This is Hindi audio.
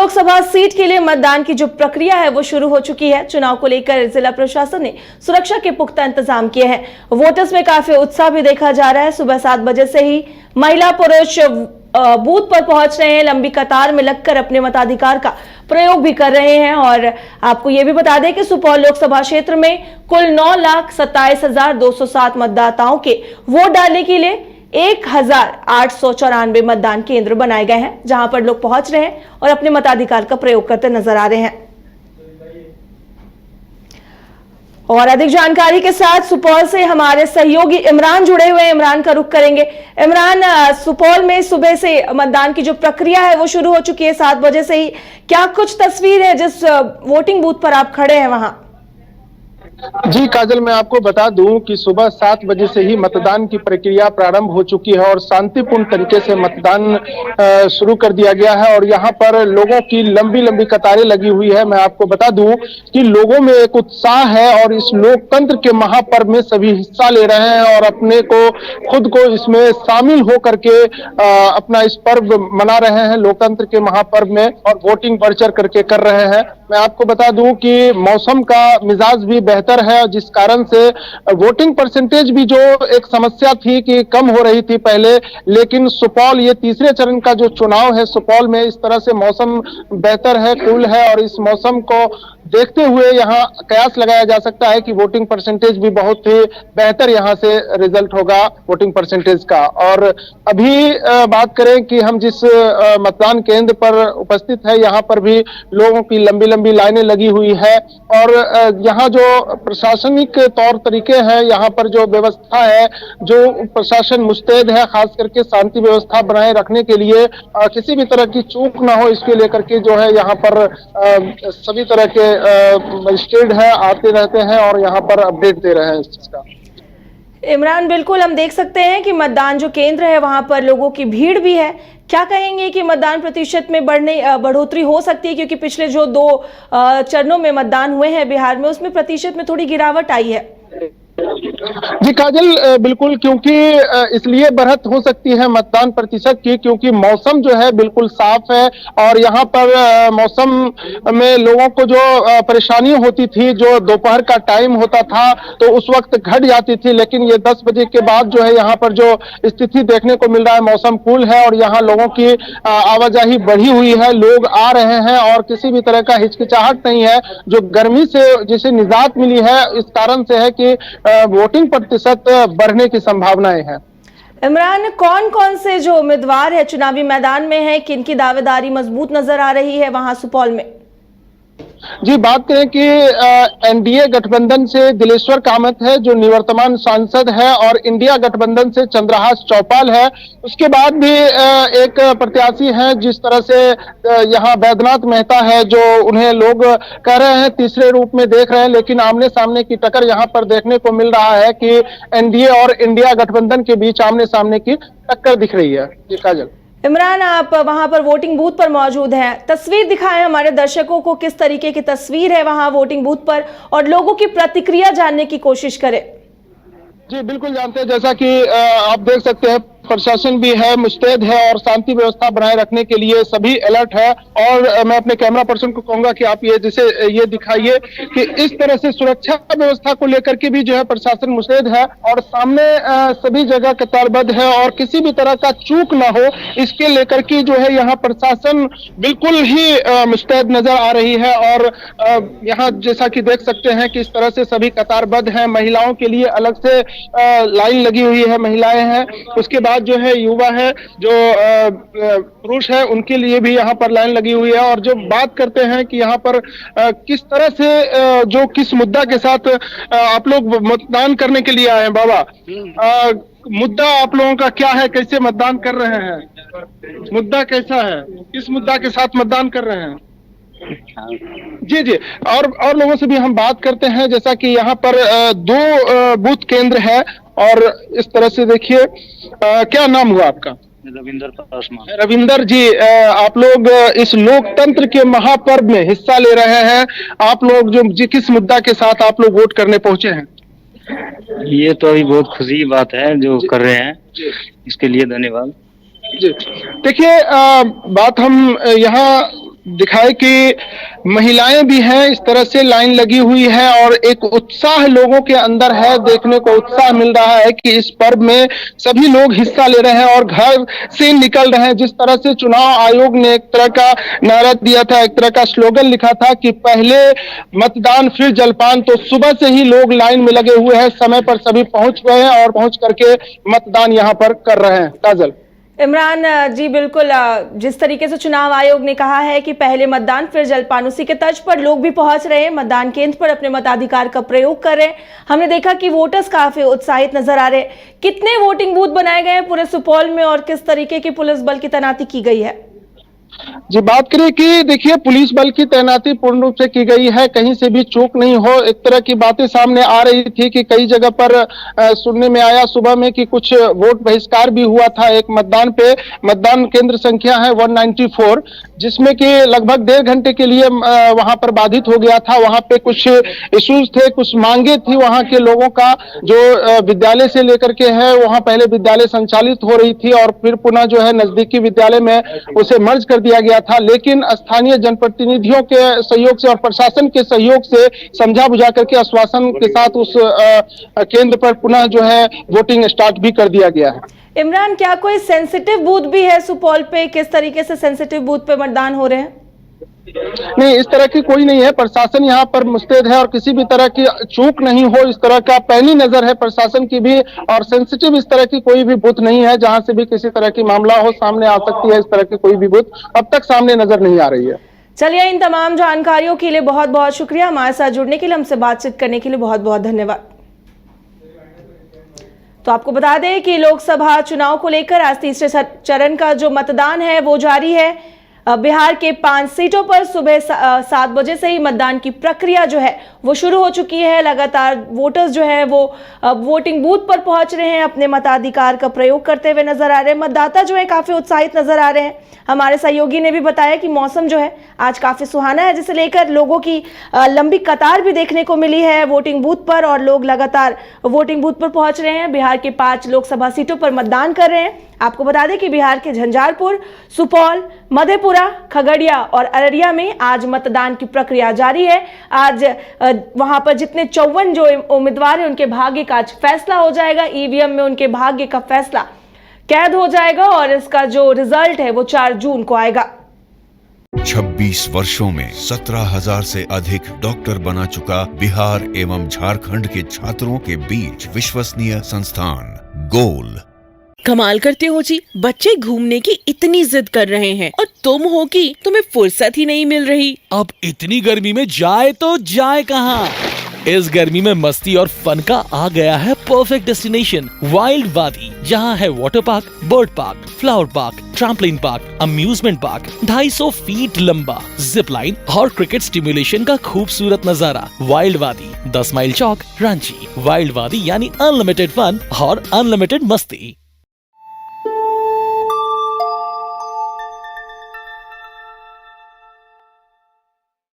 लोकसभा सीट के लिए मतदान की जो प्रक्रिया है वो शुरू हो चुकी है। चुनाव को लेकर जिला प्रशासन ने सुरक्षा के पुख्ता इंतजाम किए हैं। वोटर्स में काफी उत्साह भी देखा जा रहा है। सुबह 7 बजे से ही महिला पुरुष बूथ पर पहुंच रहे हैं, लंबी कतार में लगकर अपने मताधिकार का प्रयोग भी कर रहे हैं। और आपको ये भी बता दें कि सुपौल लोकसभा क्षेत्र में कुल 9,27,207 मतदाताओं के वोट डालने के लिए 1,894 मतदान केंद्र बनाए गए हैं, जहां पर लोग पहुंच रहे हैं और अपने मताधिकार का प्रयोग करते नजर आ रहे हैं। और अधिक जानकारी के साथ सुपौल से हमारे सहयोगी इमरान जुड़े हुए हैं। इमरान का रुख करेंगे। इमरान, सुपौल में सुबह से मतदान की जो प्रक्रिया है वो शुरू हो चुकी है 7 बजे से ही। क्या कुछ तस्वीर है जिस वोटिंग बूथ पर आप खड़े हैं वहां? जी काजल, मैं आपको बता दूं कि सुबह 7 बजे से ही मतदान की प्रक्रिया प्रारंभ हो चुकी है और शांतिपूर्ण तरीके से मतदान शुरू कर दिया गया है। और यहाँ पर लोगों की लंबी लंबी कतारें लगी हुई है। मैं आपको बता दूं कि लोगों में एक उत्साह है और इस लोकतंत्र के महापर्व में सभी हिस्सा ले रहे हैं और अपने को खुद को इसमें शामिल हो करके अपना इस पर्व मना रहे हैं, लोकतंत्र के महापर्व में, और वोटिंग बढ़ चढ़ करके कर रहे हैं। मैं आपको बता दूं कि मौसम का मिजाज भी बेहतर है, जिस कारण से वोटिंग परसेंटेज भी जो एक समस्या थी कि कम हो रही थी पहले, लेकिन सुपौल ये तीसरे चरण का जो चुनाव है सुपौल में, इस तरह से मौसम बेहतर है, कूल है। और इस मौसम को देखते हुए यहाँ कयास लगाया जा सकता है कि वोटिंग परसेंटेज भी बहुत ही बेहतर यहाँ से रिजल्ट होगा वोटिंग परसेंटेज का। और अभी बात करें कि हम जिस मतदान केंद्र पर उपस्थित है, यहाँ पर भी लोगों की लंबी लंबी लाइनें लगी हुई है। और यहाँ जो प्रशासनिक तौर तरीके हैं, यहाँ पर जो व्यवस्था है, जो प्रशासन मुस्तैद है खास करके शांति व्यवस्था बनाए रखने के लिए, किसी भी तरह की चूक ना हो इसके लेकर के जो है यहाँ पर सभी तरह के मजिस्ट्रेट है आते रहते हैं और यहाँ पर अपडेट दे रहे हैं इस चीज का। इमरान, बिल्कुल हम देख सकते हैं कि मतदान जो केंद्र है वहां पर लोगों की भीड़ भी है। क्या कहेंगे कि मतदान प्रतिशत में बढ़ोतरी हो सकती है, क्योंकि पिछले जो 2 चरणों में मतदान हुए हैं बिहार में, उसमें प्रतिशत में थोड़ी गिरावट आई है? जी काजल, बिल्कुल, क्योंकि इसलिए बढ़त हो सकती है मतदान प्रतिशत की क्योंकि मौसम जो है बिल्कुल साफ है। और यहाँ पर मौसम में लोगों को जो परेशानी होती थी, जो दोपहर का टाइम होता था तो उस वक्त घट जाती थी, लेकिन ये 10 बजे के बाद जो है यहाँ पर जो स्थिति देखने को मिल रहा है, मौसम कूल है और यहाँ लोगों की आवाजाही बढ़ी हुई है, लोग आ रहे हैं और किसी भी तरह का हिचकिचाहट नहीं है। जो गर्मी से जिसे निजात मिली है, इस कारण से है कि वोटिंग प्रतिशत बढ़ने की संभावनाएं हैं। इमरान, कौन कौन से जो उम्मीदवार है चुनावी मैदान में है, किनकी दावेदारी मजबूत नजर आ रही है वहां सुपौल में? जी, बात करें कि एनडीए गठबंधन से दिलेश्वर कामत है जो निवर्तमान सांसद है और इंडिया गठबंधन से चंद्रहास चौपाल है। उसके बाद भी एक प्रत्याशी है, जिस तरह से यहाँ बैद्यनाथ मेहता है, जो उन्हें लोग कह रहे हैं तीसरे रूप में देख रहे हैं, लेकिन आमने सामने की टक्कर यहाँ पर देखने को मिल रहा है कि एनडीए और इंडिया गठबंधन के बीच आमने सामने की टक्कर दिख रही है। जी काजल। इमरान, आप वहां पर वोटिंग बूथ पर मौजूद हैं, तस्वीर दिखाएं हमारे दर्शकों को, किस तरीके की तस्वीर है वहां वोटिंग बूथ पर, और लोगों की प्रतिक्रिया जानने की कोशिश करें। जी बिल्कुल, जानते हैं, जैसा कि आप देख सकते हैं प्रशासन भी है, मुस्तैद है और शांति व्यवस्था बनाए रखने के लिए सभी अलर्ट है। और मैं अपने कैमरा पर्सन को कहूंगा कि आप ये दिखाइए कि इस तरह से सुरक्षा व्यवस्था को लेकर के भी जो है प्रशासन मुस्तैद है और सामने सभी जगह कतारबद्ध है और किसी भी तरह का चूक ना हो इसके लेकर के जो है यहाँ प्रशासन बिल्कुल ही मुस्तैद नजर आ रही है। और यहाँ जैसा कि देख सकते हैं कि इस तरह से सभी कतारबद्ध हैं, महिलाओं के लिए अलग से लाइन लगी हुई है, महिलाएं हैं, उसके बाद जो है युवा है, जो पुरुष है, उनके लिए भी यहाँ पर लाइन लगी हुई है। और जो बात करते हैं कि यहाँ पर किस तरह से जो किस मुद्दा के साथ आप लोग मतदान करने के लिए आए हैं, बाबा, मुद्दा आप लोगों का क्या है, कैसे मतदान कर रहे हैं, मुद्दा कैसा है, किस मुद्दा के साथ मतदान कर रहे हैं? जी जी, और लोगों से भी हम बात करते हैं। जैसा कि यहाँ पर 2 बूथ केंद्र है और इस तरह से देखिए, क्या नाम हुआ आपका? रविंदर पासवान। रविंदर जी, आप लोग इस लोकतंत्र के महापर्व में हिस्सा ले रहे हैं, आप लोग जो किस मुद्दा के साथ आप लोग वोट करने पहुंचे हैं? ये तो अभी बहुत खुशी की बात है जो कर रहे हैं, इसके लिए धन्यवाद। जी, देखिए बात हम यहाँ दिखाए कि महिलाएं भी हैं, इस तरह से लाइन लगी हुई है और एक उत्साह लोगों के अंदर है, देखने को उत्साह मिल रहा है कि इस पर्व में सभी लोग हिस्सा ले रहे हैं और घर से निकल रहे हैं। जिस तरह से चुनाव आयोग ने एक तरह का नारा दिया था, एक तरह का स्लोगन लिखा था कि पहले मतदान फिर जलपान, तो सुबह से ही लोग लाइन में लगे हुए हैं, समय पर सभी पहुंच गए हैं और पहुंच करके मतदान यहाँ पर कर रहे हैं। काजल। इमरान जी, बिल्कुल जिस तरीके से चुनाव आयोग ने कहा है कि पहले मतदान फिर जलपान, उसी के तर्ज पर लोग भी पहुंच रहे हैं, मतदान केंद्र पर अपने मताधिकार का प्रयोग कर रहे हैं। हमने देखा कि वोटर्स काफी उत्साहित नजर आ रहे हैं। कितने वोटिंग बूथ बनाए गए हैं पूरे सुपौल में और किस तरीके की पुलिस बल की तैनाती की गई है? जी, बात करें कि देखिए पुलिस बल की तैनाती पूर्ण रूप से की गई है, कहीं से भी चूक नहीं हो। एक तरह की बातें सामने आ रही थी कि कई जगह पर सुनने में आया सुबह में कि कुछ वोट बहिष्कार भी हुआ था एक मतदान पे। मतदान केंद्र संख्या है 194, जिसमें कि लगभग 1.5 घंटे के लिए वहां पर बाधित हो गया था। वहां पे कुछ इश्यूज थे, कुछ मांगे थी वहां के लोगों का, जो विद्यालय से लेकर के है। वहां पहले विद्यालय संचालित हो रही थी और फिर पुनः जो है नजदीकी विद्यालय में उसे मर्ज कर दिया गया था, लेकिन स्थानीय जनप्रतिनिधियों के सहयोग से और प्रशासन के सहयोग से समझा बुझा करके आश्वासन के साथ उस केंद्र पर पुनः जो है वोटिंग स्टार्ट भी कर दिया गया है। इमरान, क्या कोई सेंसिटिव बूथ भी है सुपौल पे? किस तरीके से सेंसिटिव बूथ पे मतदान हो रहे हैं? नहीं, इस तरह की कोई नहीं है। प्रशासन यहाँ पर मुस्तैद है और किसी भी तरह की चूक नहीं हो, इस तरह का पैनी नजर है प्रशासन की भी। और सेंसिटिव इस तरह की कोई भी बूथ नहीं है जहां से भी किसी तरह की मामला हो सामने आ सकती है। इस तरह की कोई भी बूथ अब तक सामने नजर नहीं आ रही है। चलिए, इन तमाम जानकारियों के लिए बहुत बहुत शुक्रिया। हमारे साथ जुड़ने के लिए, हमसे बातचीत करने के लिए बहुत बहुत धन्यवाद। तो आपको बता दें कि लोकसभा चुनाव को लेकर आज तीसरे चरण का जो मतदान है वो जारी है। बिहार के 5 सीटों पर सुबह 7 बजे से ही मतदान की प्रक्रिया जो है वो शुरू हो चुकी है। लगातार वोटर्स जो है वो वोटिंग बूथ पर पहुंच रहे हैं, अपने मताधिकार का प्रयोग करते हुए नजर आ रहे हैं। मतदाता जो है काफी उत्साहित नजर आ रहे हैं। हमारे सहयोगी ने भी बताया कि मौसम जो है आज काफी सुहाना है, जिसे लेकर लोगों की लंबी कतार भी देखने को मिली है वोटिंग बूथ पर और लोग लगातार वोटिंग बूथ पर पहुंच रहे हैं। बिहार के 5 लोकसभा सीटों पर मतदान कर रहे हैं। आपको बता दें कि बिहार के झंझारपुर, सुपौल, मधेपुरा, खगड़िया और अररिया में आज मतदान की प्रक्रिया जारी है। आज वहां पर जितने 54 जो उम्मीदवार हैं उनके भाग्य का आज फैसला हो जाएगा। ईवीएम में उनके भाग्य का फैसला कैद हो जाएगा और इसका जो रिजल्ट है वो 4 जून को आएगा। 26 वर्षों में 17,000 से अधिक डॉक्टर बना चुका बिहार एवं झारखंड के छात्रों के बीच विश्वसनीय संस्थान गोल। कमाल करते हो जी, बच्चे घूमने की इतनी जिद कर रहे हैं और तुम हो कि तुम्हें फुर्सत ही नहीं मिल रही। अब इतनी गर्मी में जाए तो जाए कहाँ? इस गर्मी में मस्ती और फन का आ गया है परफेक्ट डेस्टिनेशन वाइल्ड वादी, जहाँ है water park, bird park, flower park, trampoline park, amusement park, 250 feet लंबा जिप लाइन और क्रिकेट स्टिमुलेशन का खूबसूरत नजारा। वाइल्ड वादी, 10 माइल चौक, रांची। वाइल्ड वादी यानी अनलिमिटेड फन और अनलिमिटेड मस्ती।